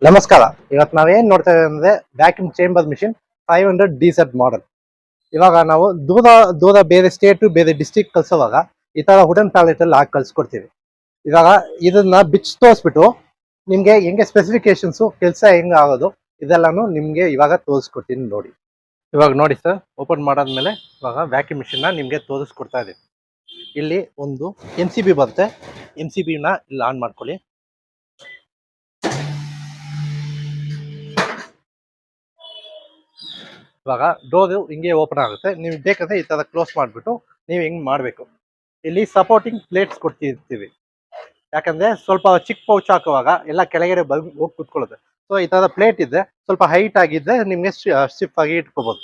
ನಮಸ್ಕಾರ. ಇವತ್ತು ನಾವೇನ್ ನೋಡ್ತಾ ಇದ್ದೀವಿ ಅಂದ್ರೆ vacuum chamber machine 500 DZ model. ಇವಾಗ ನಾವು ದೂರ ದೂರ ಬೇರೆ ಸ್ಟೇಟ್ ಬೇರೆ ಡಿಸ್ಟ್ರಿಕ್ಟ್ ಕಳ್ಸೋವಾಗ ಈ ತರ ವುಡನ್ ಪ್ಯಾಲೆಟ್ ಅಲ್ಲಿ ಹಾಕಿ ಕಳ್ಸಿಕೊಡ್ತೀವಿ. ಇವಾಗ ಇದನ್ನ ಬಿಚ್ಚಿ ತೋರಿಸ್ಬಿಟ್ಟು ನಿಮ್ಗೆ ಹೆಂಗೆ ಸ್ಪೆಸಿಫಿಕೇಶನ್ಸ್ ಕೆಲಸ ಹೆಂಗ್ ಆಗೋದು ಇದೆಲ್ಲಾನು ನಿಮ್ಗೆ ಇವಾಗ ತೋರಿಸ್ಕೊಡ್ತೀನಿ ನೋಡಿ. ಇವಾಗ ನೋಡಿ ಸರ್, ಓಪನ್ ಮಾಡಾದ್ಮೇಲೆ ಇವಾಗ ವ್ಯಾಕ್ಯೂಮ್ ಮಿಷಿನ್ ನ ನಿಮ್ಗೆ ತೋರಿಸ್ಕೊಡ್ತಾ ಇದೀವಿ. ಇಲ್ಲಿ ಒಂದು MCB ಬರುತ್ತೆ. MCB ನ ಇಲ್ಲಿ ಆನ್ ಮಾಡ್ಕೊಳ್ಳಿ. ಇವಾಗ ಡೋರ್ ಹಿಂಗೆ ಓಪನ್ ಆಗುತ್ತೆ. ನೀವು ಬೇಕಂದ್ರೆ ಈ ತರ ಕ್ಲೋಸ್ ಮಾಡಿಬಿಟ್ಟು ನೀವು ಹಿಂಗ್ ಮಾಡಬೇಕು. ಇಲ್ಲಿ ಸಪೋರ್ಟಿಂಗ್ ಪ್ಲೇಟ್ಸ್ ಕೊಡ್ತಿರ್ತೀವಿ, ಯಾಕಂದ್ರೆ ಸ್ವಲ್ಪ ಚಿಕ್ಕ ಪೌಚ್ ಹಾಕುವಾಗ ಎಲ್ಲ ಕೆಳಗಡೆ ಹೋಗಿ ಕುತ್ಕೊಳ್ಳುತ್ತೆ. ಸೊ ಈ ತರ ಪ್ಲೇಟ್ ಇದ್ರೆ ಸ್ವಲ್ಪ ಹೈಟ್ ಆಗಿದ್ರೆ ನಿಮ್ಗೆ ಸ್ಟಿಫ್ ಆಗಿ ಇಟ್ಕೋಬಹುದು.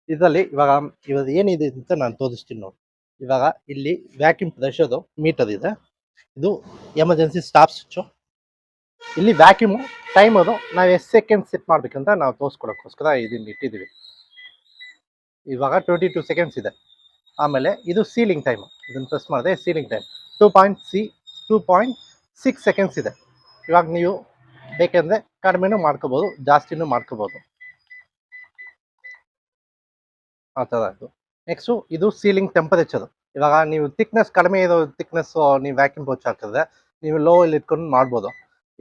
ಇದರಲ್ಲಿ ಇವಾಗ ಏನಿದೆ ಅಂತ ನಾನು ತೋರಿಸ್ತೀನಿ ನೋಡಿ. ಇವಾಗ ಇಲ್ಲಿ ವ್ಯಾಕ್ಯೂಮ್ ಪ್ರೆಷರ್ ಮೀಟರ್ ಇದೆ. ಇದು ಎಮರ್ಜೆನ್ಸಿ ಸ್ಟಾಪ್ ಸ್ವಿಚ್. ಇಲ್ಲಿ ವ್ಯಾಕ್ಯೂಮ್ ಟೈಮ್ ಅದು ನಾವು ಎಷ್ಟು ಸೆಕೆಂಡ್ ಸೆಟ್ ಮಾಡ್ಬೇಕಂತ ನಾವು ತೋರಿಸ್ಕೊಡೋಕ್ಕೋಸ್ಕರ ಇದನ್ನ ಇಟ್ಟಿದ್ದೀವಿ. ಇವಾಗ 22 ಸೆಕೆಂಡ್ಸ್ ಇದೆ. ಆಮೇಲೆ ಇದು ಸೀಲಿಂಗ್ ಟೈಮ್. ಇದನ್ನ ಪ್ರೆಸ್ ಮಾಡಿದ್ರೆ ಸೀಲಿಂಗ್ ಟೈಮ್ 2.6 ಸೆಕೆಂಡ್ಸ್ ಇದೆ. ಇವಾಗ ನೀವು ಬೇಕೆಂದ್ರೆ ಕಡಿಮೆನೂ ಮಾಡ್ಕೋಬಹುದು, ಜಾಸ್ತಿನೂ ಮಾಡ್ಕೋಬಹುದು. ಆ ಥರ ಆಯಿತು. ನೆಕ್ಸ್ಟು ಇದು ಸೀಲಿಂಗ್ ಟೆಂಪರೇಚರ್. ಇವಾಗ ನೀವು ಥಿಕ್ನೆಸ್ ಕಡಿಮೆ ಇರೋ ಥಿಕ್ನೆಸ್ ನೀವು ವ್ಯಾಕ್ಯೂಮ್ ಪೌಚ್ ಹಾಕಿದ್ರೆ ನೀವು ಲೋ ಅಲ್ಲಿ ಇಟ್ಕೊಂಡು ಮಾಡ್ಬೋದು.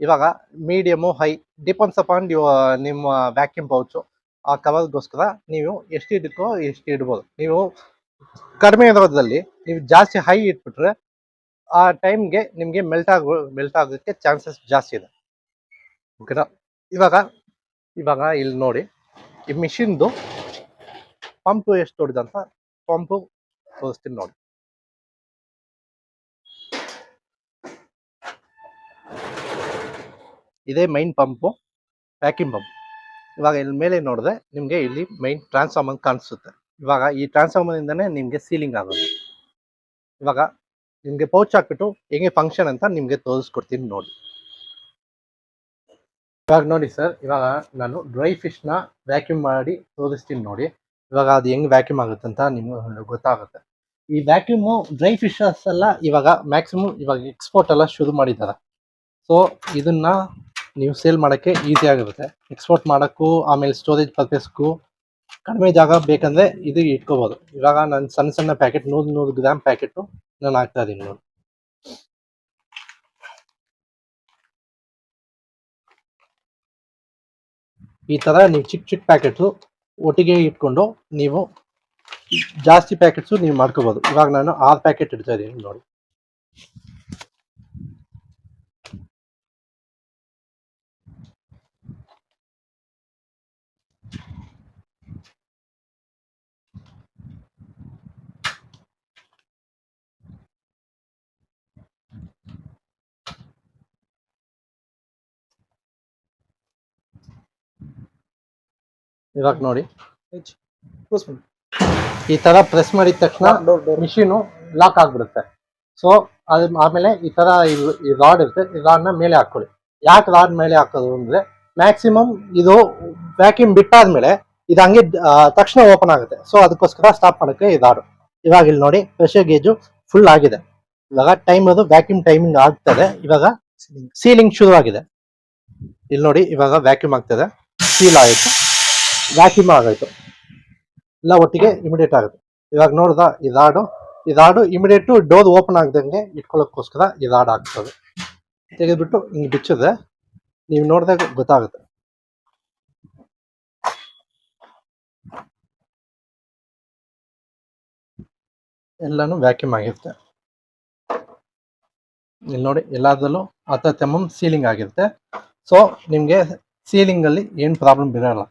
ಇವಾಗ ಮೀಡಿಯಮು ಹೈ ಡಿಪೆಂಡ್ಸ್ ಅಪಾನ್ ನಿಮ್ಮ ವ್ಯಾಕ್ಯೂಮ್ ಪೌಚು ಆ ಕವರ್ಗೋಸ್ಕರ ನೀವು ಎಷ್ಟು ಇಡಕ್ಕೋ ಎಷ್ಟು ಇಡ್ಬೋದು. ನೀವು ಕಡಿಮೆ ಇರೋದ್ರಲ್ಲಿ ನೀವು ಜಾಸ್ತಿ ಹೈ ಇಟ್ಬಿಟ್ರೆ ಆ ಟೈಮ್ಗೆ ನಿಮಗೆ ಮೆಲ್ಟ್ ಆಗೋಕ್ಕೆ ಚಾನ್ಸಸ್ ಜಾಸ್ತಿ ಇದೆ. ಓಕೆನಾ? ಇವಾಗ ಇಲ್ಲಿ ನೋಡಿ, ಈ ಮಿಷಿನ್ದು ಪಂಪು ಎಷ್ಟು ದೊಡ್ಡದಂತ ಪಂಪು ತೋರಿಸ್ತೀನಿ ನೋಡಿ. ಇದೇ ಮೈನ್ ಪಂಪು, ವ್ಯಾಕ್ಯೂಮ್ ಪಂಪ್. ಇವಾಗ ಇಲ್ಲಿ ಮೇಲೆ ನೋಡಿದ್ರೆ ನಿಮಗೆ ಇಲ್ಲಿ ಮೈನ್ ಟ್ರಾನ್ಸ್ಫಾರ್ಮರ್ ಕಾಣಿಸುತ್ತೆ. ಇವಾಗ ಈ ಟ್ರಾನ್ಸ್ಫಾರ್ಮರ್ ಇಂದಾನೆ ನಿಮ್ಗೆ ಸೀಲಿಂಗ್ ಆಗೋದು. ಇವಾಗ ನಿಮ್ಗೆ ಪೌಚ್ ಹಾಕ್ಬಿಟ್ಟು ಹೆಂಗೆ ಫಂಕ್ಷನ್ ಅಂತ ನಿಮ್ಗೆ ತೋರಿಸ್ಕೊಡ್ತೀನಿ ನೋಡಿ. ಇವಾಗ ನೋಡಿ ಸರ್, ಇವಾಗ ನಾನು ಡ್ರೈ ಫಿಶ್ ನ ವ್ಯಾಕ್ಯೂಮ್ ಮಾಡಿ ತೋರಿಸ್ತೀನಿ ನೋಡಿ. ಇವಾಗ ಅದು ಹೆಂಗ್ ವ್ಯಾಕ್ಯೂಮ್ ಆಗುತ್ತೆ ಅಂತ ನಿಮ್ಗೆ ಗೊತ್ತಾಗುತ್ತೆ. ಈ ವ್ಯಾಕ್ಯೂಮು ಡ್ರೈ ಫಿಶಸ್ ಎಲ್ಲ ಇವಾಗ ಮ್ಯಾಕ್ಸಿಮಮ್ ಇವಾಗ ಎಕ್ಸ್ಪೋರ್ಟ್ ಎಲ್ಲ ಶುರು ಮಾಡಿದ್ದಾರೆ. ಸೊ ಇದನ್ನ ನೀವು ಸೇಲ್ ಮಾಡೋಕ್ಕೆ ಈಸಿ ಆಗಿರುತ್ತೆ. ಎಕ್ಸ್ಪೋರ್ಟ್ ಮಾಡೋಕ್ಕೂ ಆಮೇಲೆ ಸ್ಟೋರೇಜ್ ಪರ್ಪಸ್ಗೂ ಕಡಿಮೆ ಜಾಗ ಬೇಕಂದ್ರೆ ಇದು ಇಟ್ಕೋಬೋದು. ಇವಾಗ ನಾನು ಸಣ್ಣ ಸಣ್ಣ ಪ್ಯಾಕೆಟ್ 100 ಗ್ರಾಮ್ ಪ್ಯಾಕೆಟು ನಾನು ಹಾಕ್ತಾ ಇದ್ದೀನಿ ನೋಡಿ. ಈ ತರ ನೀವು ಚಿಕ್ಕ ಚಿಕ್ಕ ಪ್ಯಾಕೆಟ್ಸು ಒಟ್ಟಿಗೆ ಇಟ್ಕೊಂಡು ನೀವು ಜಾಸ್ತಿ ಪ್ಯಾಕೆಟ್ಸು ನೀವು ಮಾಡ್ಕೋಬಹುದು. ಇವಾಗ ನಾನು 6 ಪ್ಯಾಕೆಟ್ ಇಡ್ತಾ ಇದ್ದೀನಿ ನೋಡಿ. ಇವಾಗ ನೋಡಿ, ಈ ತರ ಪ್ರೆಸ್ ಮಾಡಿದ ತಕ್ಷಣ ಮಿಷಿನು ಲಾಕ್ ಆಗ್ಬಿಡುತ್ತೆ. ಸೊ ಅದು ಆಮೇಲೆ ಈ ತರ ಈ ರಾಡ್ ಇರುತ್ತೆ, ಈ ರಾಡ್ನ ಮೇಲೆ ಹಾಕೊಳ್ಳಿ. ಯಾಕೆ ರಾಡ್ ಮೇಲೆ ಹಾಕೋದು ಅಂದ್ರೆ ಮ್ಯಾಕ್ಸಿಮಮ್ ಇದು ವ್ಯಾಕ್ಯೂಮ್ ಬಿಟ್ಟಾದ್ಮೇಲೆ ಇದು ಹಂಗೆ ತಕ್ಷಣ ಓಪನ್ ಆಗುತ್ತೆ. ಸೊ ಅದಕ್ಕೋಸ್ಕರ ಸ್ಟಾಪ್ ಮಾಡೋಕ್ಕೆ ಈ ರಾಡ್. ಇವಾಗ ಇಲ್ಲಿ ನೋಡಿ, ಪ್ರೆಷರ್ ಗೇಜು ಫುಲ್ ಆಗಿದೆ. ಇವಾಗ ಟೈಮ್ ಅದು ವ್ಯಾಕ್ಯೂಮ್ ಟೈಮಿಂಗ್ ಆಗ್ತದೆ. ಇವಾಗ ಸೀಲಿಂಗ್ ಶುರುವಾಗಿದೆ. ಇಲ್ಲಿ ನೋಡಿ, ಇವಾಗ ವ್ಯಾಕ್ಯೂಮ್ ಆಗ್ತದೆ, ಸೀಲ್ ಆಯಿತು, ವ್ಯಾಕ್ಯೂಮ್ ಆಗಾಯ್ತು, ಎಲ್ಲ ಒಟ್ಟಿಗೆ ಇಮಿಡಿಯೇಟ್ ಆಗುತ್ತೆ. ಇವಾಗ ನೋಡ್ದ ಇದಾಡು ಇಮಿಡಿಯೇಟ್ ಡೋರ್ ಓಪನ್ ಆಗದಂಗೆ ಇಟ್ಕೊಳ್ಳೋಕ್ಕೋಸ್ಕರ ಇದಾಡು ಆಗ್ತದೆ. ತೆಗೆದ್ಬಿಟ್ಟು ಹಿಂಗೆ ಬಿಚ್ಚಿದ್ರೆ ನೀವು ನೋಡಿದಾಗ ಗೊತ್ತಾಗುತ್ತೆ. ಎಲ್ಲಾನು ವ್ಯಾಕ್ಯೂಮ್ ಆಗಿರುತ್ತೆ. ಇಲ್ಲಿ ನೋಡಿ, ಎಲ್ಲದರಲ್ಲೂ 10 mm ಸೀಲಿಂಗ್ ಆಗಿರುತ್ತೆ. ಸೊ ನಿಮ್ಗೆ ಸೀಲಿಂಗ್ ಅಲ್ಲಿ ಏನ್ ಪ್ರಾಬ್ಲಮ್ ಇರಲ್ಲ.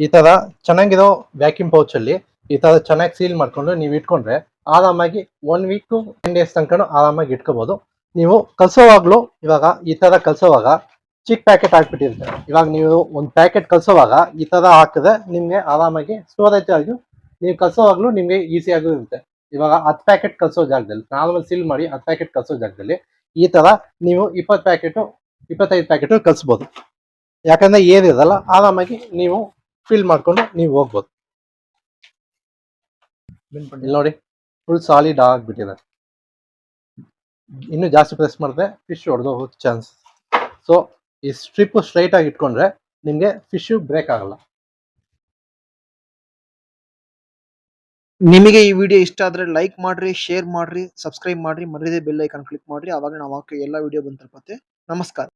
ಈ ತರ ಚೆನ್ನಾಗಿರೋ ವ್ಯಾಕ್ಯೂಮ್ ಪೌಚ್ ಅಲ್ಲಿ ಈ ತರ ಚೆನ್ನಾಗಿ ಸೀಲ್ ಮಾಡ್ಕೊಂಡು ನೀವು ಇಟ್ಕೊಂಡ್ರೆ ಆರಾಮಾಗಿ 1 week to 10 days ತನಕ ಆರಾಮಾಗಿ ಇಟ್ಕೋಬಹುದು. ನೀವು ಕಳ್ಸೋವಾಗ್ಲೂ ಇವಾಗ ಈ ತರ ಕಳ್ಸೋವಾಗ ಚಿಕ್ಕ ಪ್ಯಾಕೆಟ್ ಹಾಕ್ಬಿಟ್ಟಿರುತ್ತೆ. ಇವಾಗ ನೀವು ಒಂದು ಪ್ಯಾಕೆಟ್ ಕಳ್ಸೋವಾಗ ಈ ತರ ಹಾಕಿದ್ರೆ ನಿಮ್ಗೆ ಆರಾಮಾಗಿ ಸ್ಟೋರೇಜ್ ಆಗಿ ನೀವು ಕಳ್ಸೋವಾಗ್ಲೂ ನಿಮ್ಗೆ ಈಸಿಯಾಗೂ ಇರುತ್ತೆ. ಇವಾಗ 10 ಪ್ಯಾಕೆಟ್ ಕಳ್ಸೋ ಜಾಗದಲ್ಲಿ ನಾರ್ಮಲ್ ಸೀಲ್ ಮಾಡಿ 10 ಪ್ಯಾಕೆಟ್ ಕಳ್ಸೋ ಜಾಗದಲ್ಲಿ ಈ ತರ ನೀವು 20 ಪ್ಯಾಕೆಟು 25 ಪ್ಯಾಕೆಟು ಕಳ್ಸ್ಬೋದು. ಯಾಕಂದ್ರೆ ಏನಿರಲ್ಲ, ಆರಾಮಾಗಿ ನೀವು ಫಿಲ್ ಮಾಡ್ಕೊಂಡು ನೀವು ಹೋಗ್ಬೋದು. ಇಲ್ಲಿ ನೋಡಿ ಫುಲ್ ಸಾಲಿಡ್ ಆಗ್ಬಿಟ್ಟಿದೆ. ಇನ್ನು ಜಾಸ್ತಿ ಪ್ರೆಸ್ ಮಾಡಿದ್ರೆ ಫಿಶ್ ಹೊಡೆದು ಹೋಗೋ ಚಾನ್ಸ್. ಸೊ ಈ ಸ್ಟ್ರಿಪ್ ಸ್ಟ್ರೈಟ್ ಆಗಿ ಇಟ್ಕೊಂಡ್ರೆ ನಿಮ್ಗೆ ಫಿಶ್ ಬ್ರೇಕ್ ಆಗಲ್ಲ. ನಿಮಗೆ ಈ ವಿಡಿಯೋ ಇಷ್ಟ ಆದ್ರೆ ಲೈಕ್ ಮಾಡ್ರಿ, ಶೇರ್ ಮಾಡ್ರಿ, ಸಬ್ಸ್ಕ್ರೈಬ್ ಮಾಡ್ರಿ, ಮರಿದೇ ಬೆಲ್ ಐಕಾನ್ ಕ್ಲಿಕ್ ಮಾಡ್ರಿ. ಅವಾಗ ನಾವು ಹಾಕೋ ಎಲ್ಲ ವಿಡಿಯೋ ಬಂದು ತಲುಪುತ್ತೆ. ನಮಸ್ಕಾರ.